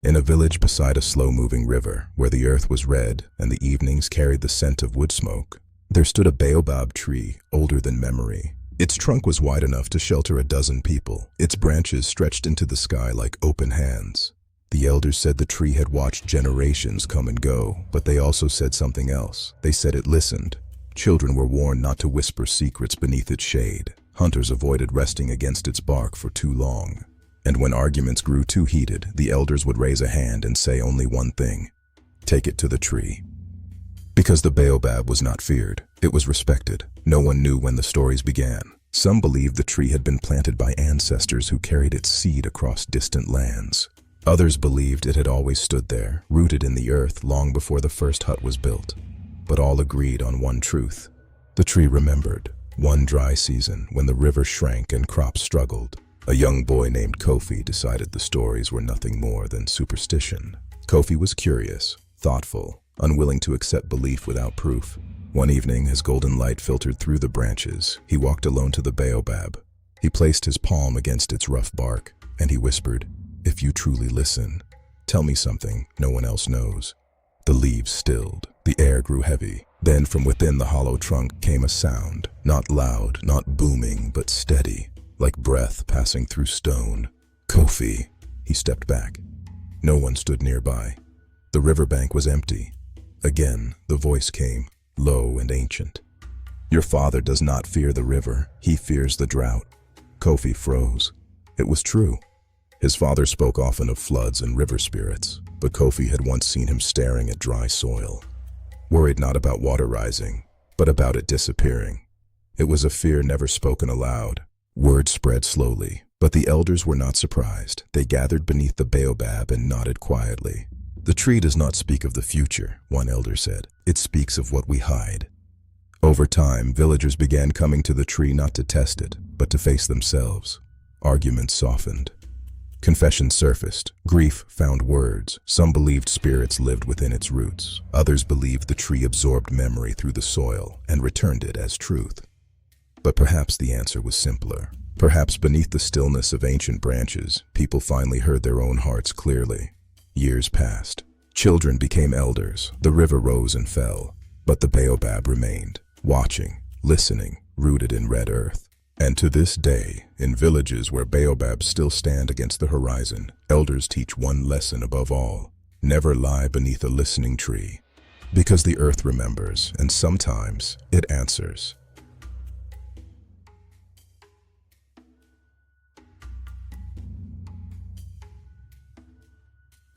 In a village beside a slow-moving river, where the earth was red and the evenings carried the scent of wood smoke, there stood a baobab tree older than memory. Its trunk was wide enough to shelter a dozen people. Its branches stretched into the sky like open hands. The elders said the tree had watched generations come and go, but they also said something else. They said it listened. Children were warned not to whisper secrets beneath its shade. Hunters avoided resting against its bark for too long. And when arguments grew too heated, the elders would raise a hand and say only one thing: take it to the tree. Because the baobab was not feared, it was respected. No one knew when the stories began. Some believed the tree had been planted by ancestors who carried its seed across distant lands. Others believed it had always stood there, rooted in the earth long before the first hut was built. But all agreed on one truth. The tree remembered one dry season when the river shrank and crops struggled. A young boy named Kofi decided the stories were nothing more than superstition. Kofi was curious, thoughtful, unwilling to accept belief without proof. One evening, as golden light filtered through the branches, he walked alone to the baobab. He placed his palm against its rough bark, and he whispered, "If you truly listen, tell me something no one else knows." The leaves stilled. The air grew heavy. Then from within the hollow trunk came a sound, not loud, not booming, but steady, like breath passing through stone. "Kofi." He stepped back. No one stood nearby. The riverbank was empty. Again, the voice came, low and ancient. "Your father does not fear the river. He fears the drought." Kofi froze. It was true. His father spoke often of floods and river spirits, but Kofi had once seen him staring at dry soil, worried not about water rising, but about it disappearing. It was a fear never spoken aloud. Word spread slowly, but the elders were not surprised. They gathered beneath the baobab and nodded quietly. "The tree does not speak of the future," one elder said. "It speaks of what we hide." Over time, villagers began coming to the tree not to test it, but to face themselves. Arguments softened. Confessions surfaced. Grief found words. Some believed spirits lived within its roots. Others believed the tree absorbed memory through the soil and returned it as truth. But perhaps the answer was simpler. Perhaps beneath the stillness of ancient branches, people finally heard their own hearts clearly. Years passed. Children became elders. The river rose and fell. But the baobab remained, watching, listening, rooted in red earth. And to this day, in villages where baobabs still stand against the horizon, elders teach one lesson above all: never lie beneath a listening tree. Because the earth remembers, and sometimes it answers.